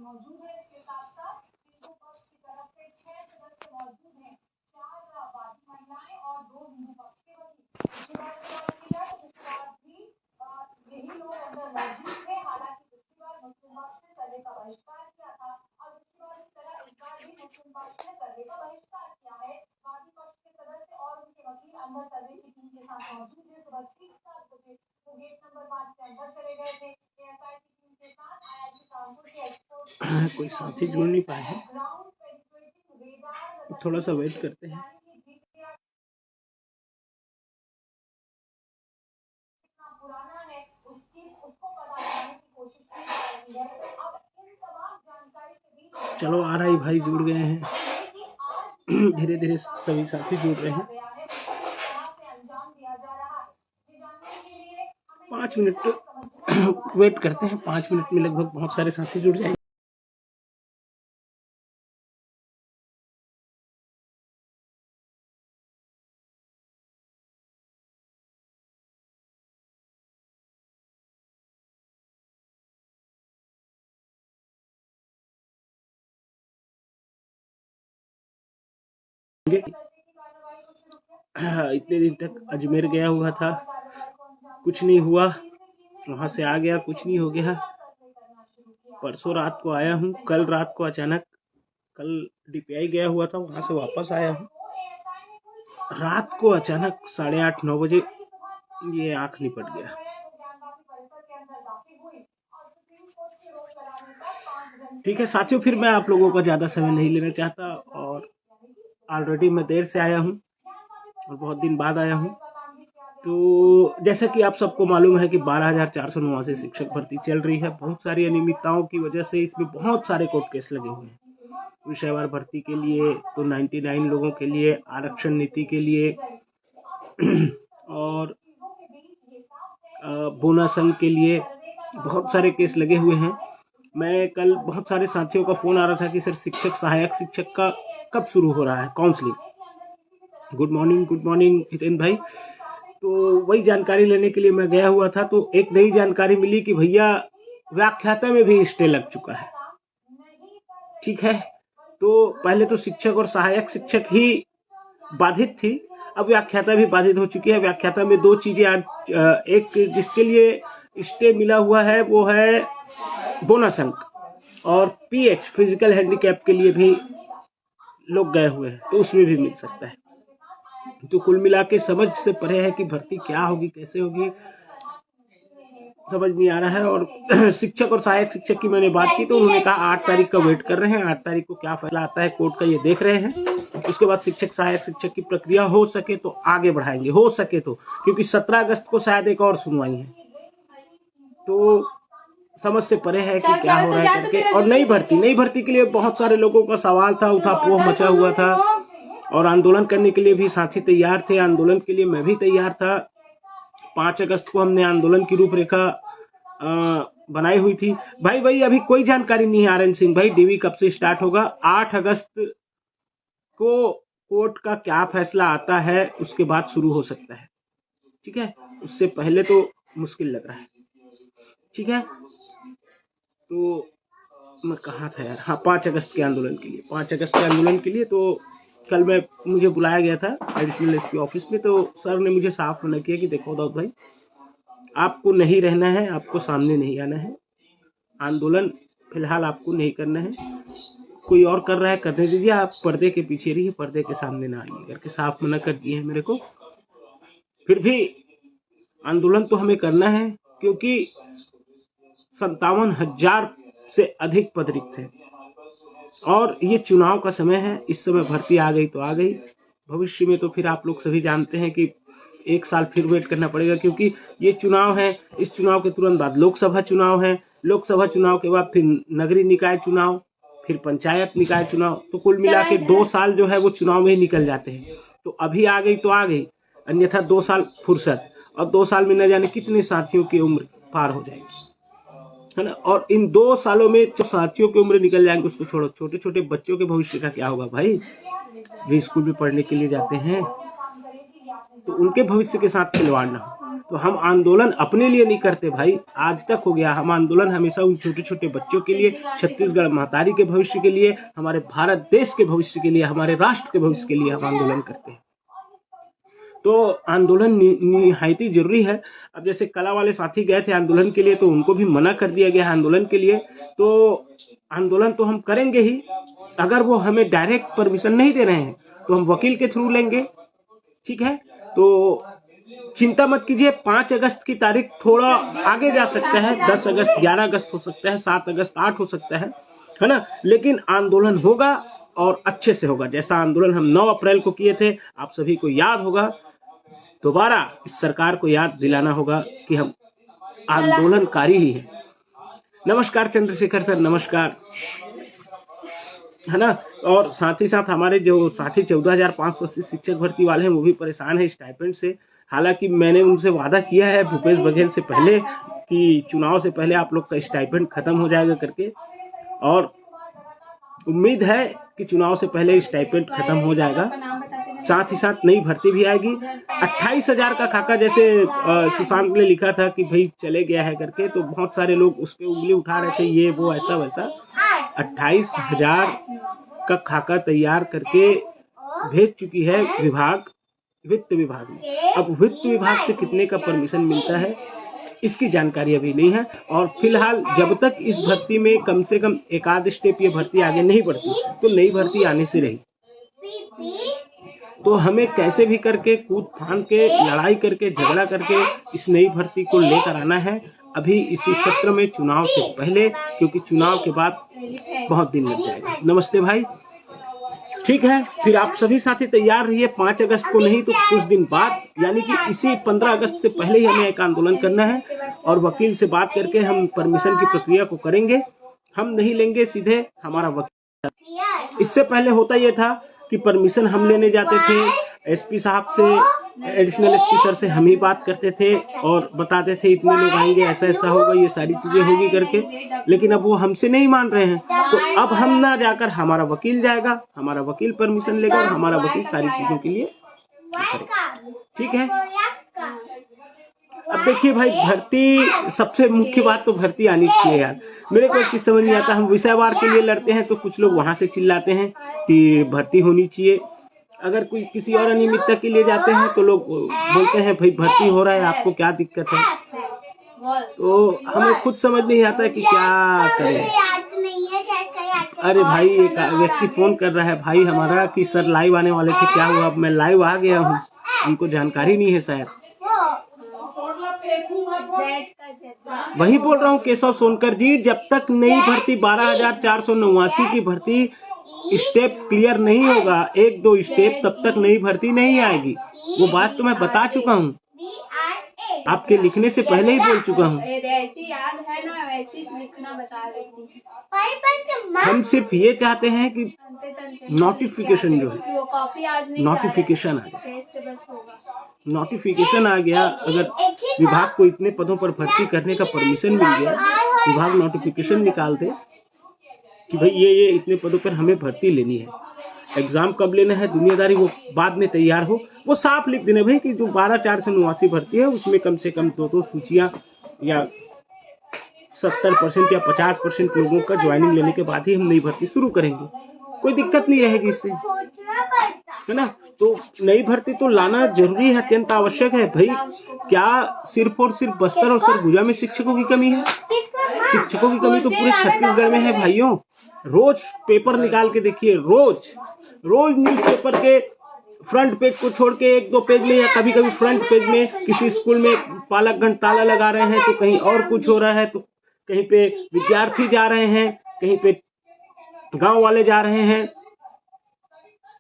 मौजूद है। इसके साथ साथ हिंदू पक्ष की तरफ से 6 सदस्य मौजूद हैं, 4 वादी महिलाएं और 2 हिंदू पक्ष के वकील। इसके बाद बात की जाए तो इसके बाद भी यही लोग अंदर मौजूद थे। हालांकि पिछली बार मुस्लिम पक्ष ने सर्वे का बहिष्कार किया था और इसके बाद इस तरह इस बार भी मुस्लिम पक्ष ने सर्वे का बहिष्कार किया है। वादी पक्ष के सदस्य और उनके वकील अंदर सर्वे की टीम के साथ मौजूद है। सुबह 7 बजे वो गेट नंबर 5 से अंदर चले गए थे। एएसआई की टीम के साथ आईआईटी कानपुर के एक्सपर्ट कोई साथी जुड़ नहीं पाए हैं, थोड़ा सा वेट करते हैं। पुराना है उसको पता लगाने की कोशिश की जा रही है। अब इन तमाम जानकारी के बीच चलो आ रहा ही भाई जुड़ गए हैं, धीरे धीरे सभी साथी जुड़ रहे हैं। 5 मिनट वेट करते हैं, 5 मिनट में लगभग बहुत सारे साथी जुड़ जाएंगे। इतने दिन तक अजमेर गया हुआ था, कुछ नहीं हुआ, वहां से आ गया, कुछ नहीं हो गया। परसों रात को आया हूँ, कल रात को अचानक, कल डीपीआई गया हुआ था, वहां से वापस आया हूँ। रात को अचानक 8:30-9 बजे ये आंख निपट गया। ठीक है साथियों, फिर मैं आप लोगों का ज्यादा समय नहीं लेना चाहता और ऑलरेडी मैं देर से आया हूँ और बहुत दिन बाद आया हूँ। तो जैसा कि आप सबको मालूम है कि 12,489 शिक्षक भर्ती चल रही है। बहुत सारी अनियमितताओं की वजह से इसमें बहुत सारे कोर्ट केस लगे हुए हैं। विषयवार भर्ती के लिए तो 99 लोगों के लिए, आरक्षण नीति के लिए और बोनस अंक के लिए बहुत सारे केस लगे हुए हैं। मैं कल बहुत सारे साथियों का फोन आ रहा था कि सर शिक्षक, सहायक शिक्षक का कब शुरू हो रहा है काउंसलिंग। गुड मॉर्निंग हितेन भाई। तो वही जानकारी लेने के लिए मैं गया हुआ था, तो एक नई जानकारी मिली कि भैया व्याख्याता में भी स्टे लग चुका है। ठीक है, तो पहले तो शिक्षक और सहायक शिक्षक ही बाधित थी, अब व्याख्याता भी बाधित हो चुकी है। व्याख्याता में 2 चीजें आज, एक जिसके लिए स्टे मिला हुआ है वो है बोनस अंक, और पीएच फिजिकल हैंडीकैप के लिए भी लोग गए हुए हैं, तो उसमें भी मिल सकता है। तो कुल मिला के समझ से परे है कि भर्ती क्या होगी, कैसे होगी, समझ नहीं आ रहा है। और शिक्षक और सहायक शिक्षक की मैंने बात की तो उन्होंने कहा 8 तारीख का वेट कर रहे हैं, 8 तारीख को क्या फैसला आता है कोर्ट का ये देख रहे हैं। उसके बाद शिक्षक सहायक शिक्षक की प्रक्रिया हो सके तो आगे बढ़ाएंगे, हो सके तो, क्योंकि 17 अगस्त को शायद एक और सुनवाई है। तो समझ से परे है कि क्या हो रहा है करके। और नई भर्ती के लिए बहुत सारे लोगों का सवाल था, उठापोह मचा हुआ था और आंदोलन करने के लिए भी साथी तैयार थे। आंदोलन के लिए मैं भी तैयार था। 5 अगस्त को हमने आंदोलन की रूपरेखा बनाई हुई थी। भाई अभी कोई जानकारी नहीं है आर्यन सिंह भाई, डीवी कब से स्टार्ट होगा। 8 अगस्त को कोर्ट का क्या फैसला आता है उसके बाद शुरू हो सकता है। ठीक है, उससे पहले तो मुश्किल लग रहा है। ठीक है, तो मैं कहा था यार, हाँ 5 अगस्त के आंदोलन के लिए, 5 अगस्त के आंदोलन के लिए। तो कल मुझे बुलाया गया था एडिशनल एसपी ऑफिस में, तो सर ने मुझे साफ मना किया कि देखो दाऊद भाई, आपको नहीं रहना है, आपको सामने नहीं आना है, आंदोलन फिलहाल आपको नहीं करना है, कोई और कर रहा है करने दीजिए, आप पर्दे के पीछे रहिए, पर्दे के सामने ना आइए करके साफ मना कर दिए हैं मेरे को। फिर भी आंदोलन तो हमें करना है, क्योंकि 57,000 से अधिक पद रिक्त थे और ये चुनाव का समय है। इस समय भर्ती आ गई तो आ गई, भविष्य में तो फिर आप लोग सभी जानते हैं कि 1 साल फिर वेट करना पड़ेगा, क्योंकि ये चुनाव है। इस चुनाव के तुरंत बाद लोकसभा चुनाव है, लोकसभा चुनाव के बाद फिर नगरीय निकाय चुनाव, फिर पंचायत निकाय चुनाव। तो कुल मिला के 2 साल जो है वो चुनाव में ही निकल जाते हैं। तो अभी आ गई तो आ गई, अन्यथा 2 साल फुर्सत, और 2 साल में न जाने कितने साथियों की उम्र पार हो जाएगी, है ना। और इन 2 सालों में जो साथियों की उम्र निकल जाएंगे उसको छोड़ो, छोटे छोटे बच्चों के भविष्य का क्या होगा भाई, वे स्कूल में पढ़ने के लिए जाते हैं, तो उनके भविष्य के साथ खिलवाड़ ना हो। तो हम आंदोलन अपने लिए नहीं करते भाई, आज तक हो गया। हम आंदोलन हमेशा उन छोटे छोटे बच्चों के लिए, छत्तीसगढ़ महतारी के भविष्य के लिए, हमारे भारत देश के भविष्य के लिए, हमारे राष्ट्र के भविष्य के लिए हम आंदोलन करते हैं। तो आंदोलन निहायत ही जरूरी है। अब जैसे कला वाले साथी गए थे आंदोलन के लिए, तो उनको भी मना कर दिया गया आंदोलन के लिए। तो आंदोलन तो हम करेंगे ही, अगर वो हमें डायरेक्ट परमिशन नहीं दे रहे हैं तो हम वकील के थ्रू लेंगे, ठीक है। तो चिंता मत कीजिए, 5 अगस्त की तारीख थोड़ा आगे जा सकता है, 10 अगस्त 11 अगस्त हो सकता है, 7 अगस्त 8 हो सकता है ना। लेकिन आंदोलन होगा और अच्छे से होगा। जैसा आंदोलन हम 9 अप्रैल को किए थे, आप सभी को याद होगा। दोबारा इस सरकार को याद दिलाना होगा कि हम आंदोलनकारी ही हैं। नमस्कार चंद्रशेखर सर, नमस्कार, है ना। और साथ ही साथ हमारे जो साथी 14,580 शिक्षक भर्ती वाले हैं वो भी परेशान है स्टाइपेंड से। हालांकि मैंने उनसे वादा किया है भूपेश बघेल से पहले कि चुनाव से पहले आप लोग का स्टाइपेंड खत्म हो जाएगा करके, और उम्मीद है कि चुनाव से पहले स्टाइपेंड खत्म हो जाएगा। साथ ही साथ नई भर्ती भी आएगी। 28,000 का खाका, जैसे सुशांत ने लिखा था कि भाई चले गया है करके, तो बहुत सारे लोग उस पर उंगली उठा रहे थे, ये वो ऐसा वैसा। 28,000 का खाका तैयार करके भेज चुकी है विभाग, वित्त विभाग में। अब वित्त विभाग से कितने का परमिशन मिलता है इसकी जानकारी अभी नहीं है। और फिलहाल जब तक इस भर्ती में कम से कम एक आध स्टेप ये भर्ती आगे नहीं बढ़ती, तो नई भर्ती आने से रही। तो हमें कैसे भी करके कूद फान के, लड़ाई करके, झगड़ा करके इस नई भर्ती को लेकर आना है, अभी इसी सत्र में, चुनाव से पहले, क्योंकि चुनाव के बाद बहुत दिन लग जाएगा। नमस्ते भाई, ठीक है। फिर आप सभी साथी तैयार रहिए, 5 अगस्त को नहीं तो कुछ दिन बाद, यानी कि इसी 15 अगस्त से पहले ही हमें एक आंदोलन करना है, और वकील से बात करके हम परमिशन की प्रक्रिया को करेंगे। हम नहीं लेंगे सीधे हमारा वकील। इससे पहले होता यह था कि परमिशन हम लेने जाते थे, एसपी साहब से, एडिशनल एसपी सर से हम ही बात करते थे और बताते थे इतने लोग आएंगे, ऐसा ऐसा होगा, ये सारी चीजें होगी करके। लेकिन अब वो हमसे नहीं मान रहे हैं, तो अब हम ना जाकर हमारा वकील जाएगा, हमारा वकील परमिशन लेगा और हमारा वकील सारी चीजों के लिए करेगा, ठीक है। अब देखिए भाई, भर्ती, सबसे मुख्य बात तो भर्ती आनी चाहिए यार। मेरे को एक चीज समझ नहीं आता, हम विषयवार के लिए लड़ते हैं तो कुछ लोग वहां से चिल्लाते हैं कि भर्ती होनी चाहिए। अगर कोई किसी और अनियमितता के लिए जाते हैं तो लोग बोलते हैं भाई भर्ती हो रहा है, आपको क्या दिक्कत है। तो हमें खुद समझ नहीं आता कि क्या करें। अरे भाई, एक व्यक्ति फोन कर रहा है भाई हमारा कि सर लाइव आने वाले थे, क्या हुआ? अब मैं लाइव आ गया हूँ, उनको जानकारी नहीं है शायद। वही बोल रहा हूँ केशव सोनकर जी, जब तक नई भर्ती 12,489 की भर्ती स्टेप क्लियर नहीं होगा, 1-2 स्टेप, तब तक नई भर्ती नहीं आएगी। वो बात तो मैं बता चुका हूँ, आपके लिखने से पहले ही बोल चुका हूँ। याद है ना, वैसे लिखना बता देती। हम सिर्फ ये चाहते हैं कि नोटिफिकेशन जो है, नोटिफिकेशन आ जाए। नोटिफिकेशन आ गया, अगर विभाग को इतने पदों पर भर्ती करने का परमिशन मिल गया, विभाग नोटिफिकेशन निकाल दे कि भाई ये इतने पदों पर हमें भर्ती लेनी है, एग्जाम कब लेना है, दुनियादारी वो बाद में तैयार हो, वो साफ लिख देना भाई कि जो 12,489 भर्ती है उसमें कम से कम 2 सूचियां या 70% या 50% लोगों का ज्वाइनिंग लेने के बाद ही हम नई भर्ती शुरू करेंगे। कोई दिक्कत नहीं रहेगी इससे, है ना। तो नई भर्ती तो लाना जरूरी है, अत्यंत आवश्यक है भाई। क्या सिर्फ और सिर्फ बस्तर और सरगुजा में शिक्षकों की कमी है? शिक्षकों की कमी तो पूरे छत्तीसगढ़ में है भाइयों। रोज पेपर निकाल के देखिए, रोज न्यूज़पेपर के फ्रंट पेज को छोड़ के 1-2 पेज में या कभी कभी फ्रंट पेज में किसी स्कूल में पालकगण ताला लगा रहे हैं, तो कहीं और कुछ हो रहा है, तो कहीं पे विद्यार्थी जा रहे हैं, कहीं पे गांव वाले जा रहे हैं,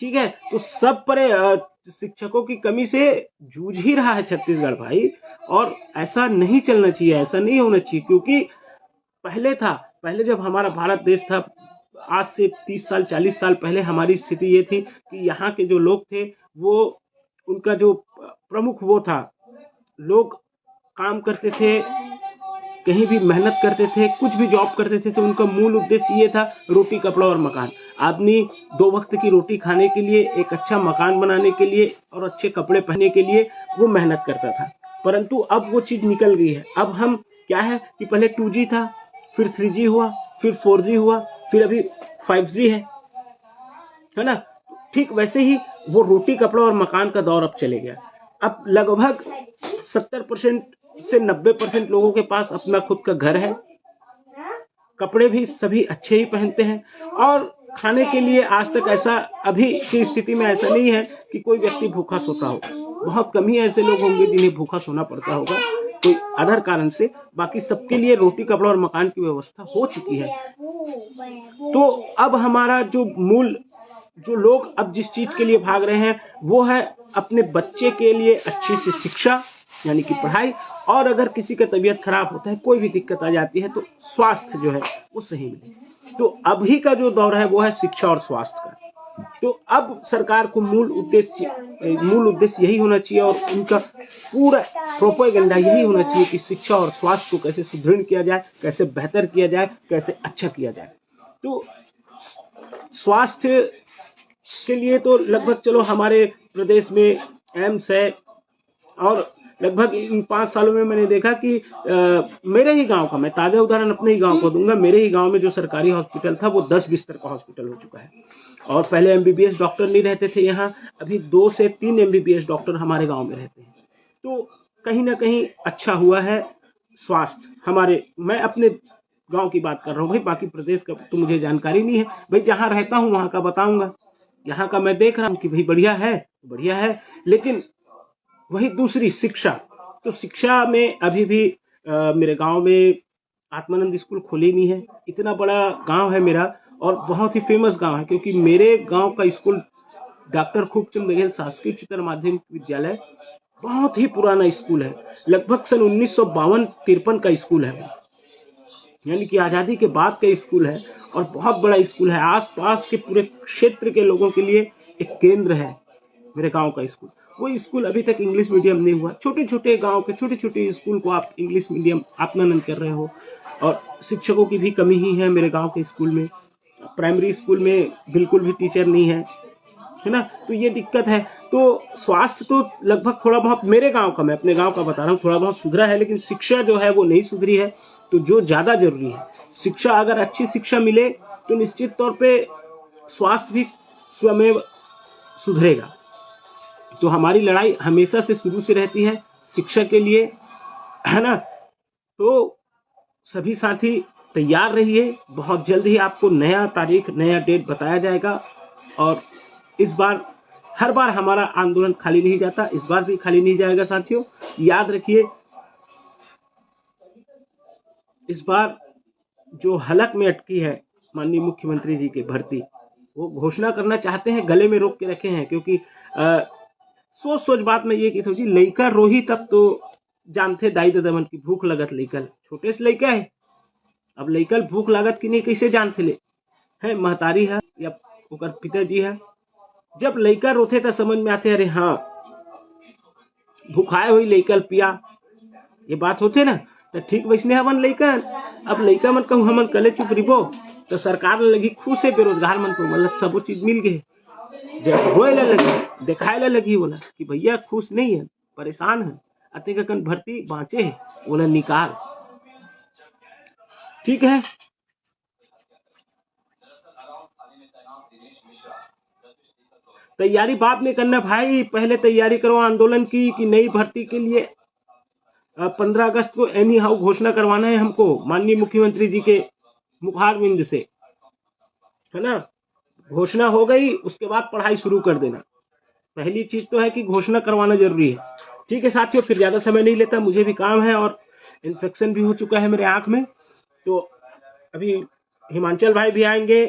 ठीक है। तो सब पर शिक्षकों की कमी से जूझ ही रहा है छत्तीसगढ़ भाई, और ऐसा नहीं चलना चाहिए, ऐसा नहीं होना चाहिए। क्योंकि पहले जब हमारा भारत देश था, आज से 30 साल 40 साल पहले हमारी स्थिति ये थी कि यहाँ के जो लोग थे, वो उनका जो प्रमुख वो था, लोग काम करते थे, कहीं भी मेहनत करते थे, कुछ भी जॉब करते थे, तो उनका मूल उद्देश्य ये था रोटी कपड़ा और मकान। आदमी 2 वक्त की रोटी खाने के लिए, एक अच्छा मकान बनाने के लिए और अच्छे कपड़े पहनने के लिए वो मेहनत करता था। परंतु अब वो चीज निकल गई है। अब हम क्या है कि पहले 2G था, फिर 3G हुआ, फिर 4G हुआ, फिर अभी 5G है ना। ठीक वैसे ही वो रोटी कपड़ा और मकान का दौर अब चले गया। अब लगभग 70% से 90% लोगों के पास अपना खुद का घर है, कपड़े भी सभी अच्छे ही पहनते हैं, और खाने के लिए आज तक ऐसा अभी की स्थिति में ऐसा नहीं है कि कोई व्यक्ति भूखा सोता हो। बहुत कम ही ऐसे लोग होंगे जिन्हें भूखा सोना पड़ता होगा कोई अदर कारण से। बाकी सबके लिए रोटी कपड़ा और मकान की व्यवस्था हो चुकी है। तो अब हमारा जो लोग अब जिस चीज के लिए भाग रहे हैं वो है अपने बच्चे के लिए अच्छी सी शिक्षा यानी कि पढ़ाई, और अगर किसी का तबीयत खराब होता है, कोई भी दिक्कत आ जाती है, तो स्वास्थ्य जो है वो सही मिले। तो अभी का जो दौर है वो है शिक्षा और स्वास्थ्य का। तो अब सरकार को मूल उद्देश्य यही होना चाहिए, और उनका पूरा प्रोपेगेंडा यही होना चाहिए कि शिक्षा और स्वास्थ्य को कैसे सुदृढ़ किया जाए, कैसे बेहतर किया जाए, कैसे अच्छा किया जाए। तो स्वास्थ्य के लिए तो लगभग चलो हमारे प्रदेश में एम्स है, और लगभग इन 5 सालों में मैंने देखा कि मेरे ही गांव का, मैं ताजा उदाहरण अपने ही गांव को दूंगा, मेरे ही गांव में जो सरकारी हॉस्पिटल था वो 10 बिस्तर का हॉस्पिटल हो चुका है। और पहले MBBS डॉक्टर नहीं रहते थे यहाँ, अभी 2 से 3 MBBS डॉक्टर हमारे गांव में रहते हैं। तो कहीं ना कहीं अच्छा हुआ है स्वास्थ्य हमारे। मैं अपने गांव की बात कर रहा हूँ भाई, बाकी प्रदेश का तो मुझे जानकारी नहीं है भाई। जहाँ रहता हूँ वहां का बताऊंगा, यहाँ का मैं देख रहा हूँ कि भाई बढ़िया है। लेकिन वही दूसरी शिक्षा, तो शिक्षा में अभी भी मेरे गांव में आत्मानंद स्कूल खोली नहीं है। इतना बड़ा गांव है मेरा, और बहुत ही फेमस गांव है, क्योंकि मेरे गांव का स्कूल डॉक्टर खूबचंद बघेल शासकीय उच्चतर माध्यमिक विद्यालय बहुत ही पुराना स्कूल है, लगभग सन 1952-53 का स्कूल है, यानी कि आजादी के बाद का स्कूल है, और बहुत बड़ा स्कूल है। आसपास के पूरे क्षेत्र के लोगों के लिए एक केंद्र है मेरे गांव का स्कूल। वो स्कूल अभी तक इंग्लिश मीडियम नहीं हुआ। छोटे छोटे गांव के छोटे छोटे स्कूल को आप इंग्लिश मीडियम आत्मानंद कर रहे हो, और शिक्षकों की भी कमी ही है मेरे गांव के स्कूल में। प्राइमरी स्कूल में बिल्कुल भी टीचर नहीं है ना, तो ये दिक्कत है। तो स्वास्थ्य तो लगभग थोड़ा बहुत मेरे गांव का, मैं अपने गांव का बता रहा हूँ, थोड़ा बहुत सुधरा है, लेकिन शिक्षा जो है वो नहीं सुधरी है। तो जो ज्यादा जरूरी है शिक्षा, अगर अच्छी शिक्षा मिले तो निश्चित तौर पे स्वास्थ्य भी स्वयं सुधरेगा। तो हमारी लड़ाई हमेशा से शुरू से रहती है शिक्षा के लिए, है ना। तो सभी साथी तैयार रहिए, बहुत जल्द ही आपको नया तारीख, नया डेट बताया जाएगा। और इस बार, हर बार हमारा आंदोलन खाली नहीं जाता, इस बार भी खाली नहीं जाएगा साथियों। याद रखिए, इस बार जो हलक में अटकी है माननीय मुख्यमंत्री जी की भर्ती, वो घोषणा करना चाहते हैं, गले में रोक के रखे हैं। क्योंकि सोच बात में ये की थी, लइका रोही तब तो जानते दाई ददमन की भूख लगत लइकल, छोटे से लइका है, अब लइकल भूख लागत की नहीं कैसे जानते ले है, महतारी है या ओकर पिताजी है। जब लइका रोथे तो समझ में आते, अरे हाँ भूखाए हुई लइकल पिया, ये बात होते ना। तो ठीक वैसने हमन लइकन, अब लइका मन कहूँ हमन कले चुप रिबो तो सरकार लगी खुश है, बेरोजगार मन तो मतलब सब चीज मिल गए। जब होए लगी, दिखाए लगी बोला कि भैया खुश नहीं है, परेशान है, अति का कन भर्ती बाँचे है, बोला निकाल। ठीक है, तैयारी बाद में करना भाई, पहले तैयारी करो आंदोलन की कि नई भर्ती के लिए 15 अगस्त को एनी हाउ घोषणा करवाना है हमको माननीय मुख्यमंत्री जी के मुखारविंद से, है ना। घोषणा हो गई, उसके बाद पढ़ाई शुरू कर देना। पहली चीज तो है कि घोषणा करवाना जरूरी है। ठीक है साथियों, फिर ज्यादा समय नहीं लेता, मुझे भी काम है और इन्फेक्शन भी हो चुका है मेरे आंख में। तो अभी हिमांचल भाई भी आएंगे,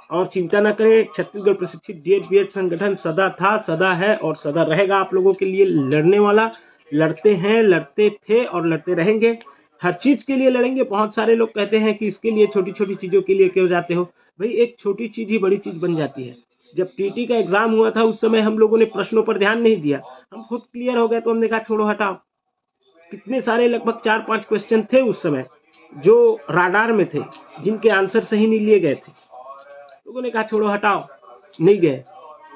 और चिंता न करें, छत्तीसगढ़ प्रशिक्षित DED-BED संगठन सदा था, सदा है और सदा रहेगा आप लोगों के लिए लड़ने वाला। लड़ते हैं, लड़ते थे और लड़ते रहेंगे, हर चीज के लिए लड़ेंगे। बहुत सारे लोग कहते हैं कि इसके लिए, छोटी छोटी चीजों के लिए क्यों जाते हो भाई, एक छोटी चीज ही बड़ी चीज बन जाती है। जब TT का एग्जाम हुआ था उस समय हम लोगों ने प्रश्नों पर ध्यान नहीं दिया, हम खुद क्लियर हो गए तो हमने कहा छोड़ो हटाओ। कितने सारे, लगभग 4-5 क्वेश्चन थे उस समय जो राडार में थे, जिनके आंसर सही नहीं लिए गए थे, लोगों ने कहा छोड़ो हटाओ, नहीं गए।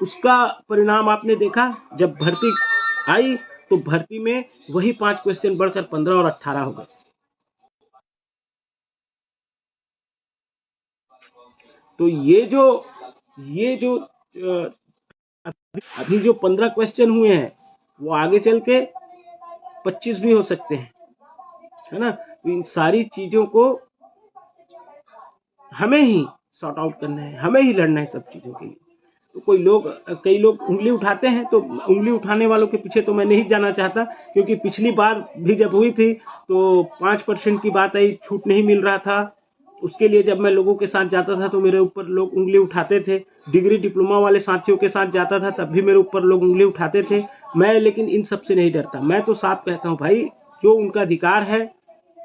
उसका परिणाम आपने देखा, जब भर्ती आई तो भर्ती में वही 5 क्वेश्चन बढ़कर 15 और 18 हो गए। तो ये जो अभी जो 15 क्वेश्चन हुए हैं वो आगे चल के 25 भी हो सकते हैं, है ना। तो इन सारी चीजों को हमें ही सॉर्ट आउट करना है, हमें ही लड़ना है सब चीजों के लिए। तो कई लोग उंगली उठाते हैं, तो उंगली उठाने वालों के पीछे तो मैं नहीं जाना चाहता, क्योंकि पिछली बार भी जब हुई थी तो 5% की बात आई, छूट नहीं मिल रहा था। उसके लिए जब मैं लोगों के साथ जाता था तो मेरे ऊपर लोग उंगली उठाते थे। डिग्री डिप्लोमा वाले साथियों के साथ जाता था तब भी मेरे ऊपर लोग उंगली उठाते थे। मैं लेकिन इन सब से नहीं डरता। मैं तो साफ कहता हूँ भाई, जो उनका अधिकार है,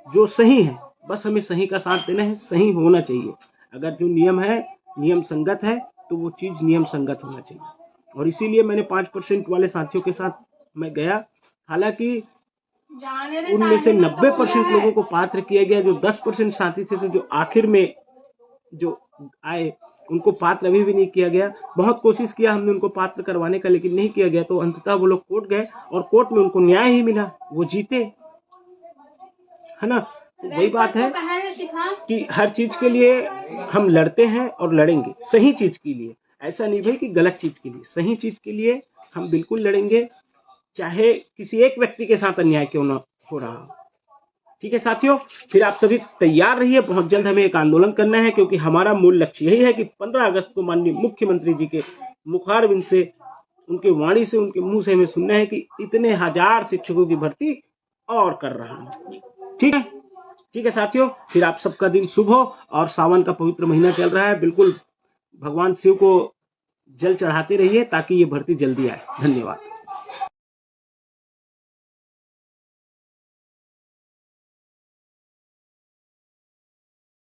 जो सही है, बस हमें सही का साथ देना है, सही होना चाहिए। अगर जो नियम है, नियम संगत है, तो वो चीज नियम संगत होना चाहिए। और इसीलिए मैंने 5% वाले साथियों के साथ मैं गया। हालांकि उनमें से 90% लोगों को पात्र किया गया। जो 10% साथी थे तो जो आखिर में जो आए उनको पात्र अभी भी नहीं किया गया। बहुत कोशिश किया हमने उनको पात्र करवाने का, लेकिन नहीं किया गया। तो अंततः वो लोग कोर्ट गए और कोर्ट में उनको न्याय ही मिला, वो जीते, है ना। तो वही बात है कि हर चीज के लिए हम लड़ते हैं और लड़ेंगे, सही चीज के लिए। ऐसा नहीं भाई कि गलत चीज के लिए, सही चीज के लिए हम बिल्कुल लड़ेंगे, चाहे किसी एक व्यक्ति के साथ अन्याय क्यों ना हो रहा हो। ठीक है साथियों, फिर आप सभी तैयार रहिए। बहुत जल्द हमें एक आंदोलन करना है, क्योंकि हमारा मूल लक्ष्य यही है कि 15 अगस्त को माननीय मुख्यमंत्री जी के मुखारबिंद से, उनके वाणी से, उनके मुंह से हमें सुनना है कि इतने हजार शिक्षकों की भर्ती और कर रहा हूं। ठीक है साथियों, फिर आप सबका दिन शुभ हो। और सावन का पवित्र महीना चल रहा है, बिल्कुल भगवान शिव को जल चढ़ाते रहिए ताकि ये भर्ती जल्दी आए। धन्यवाद।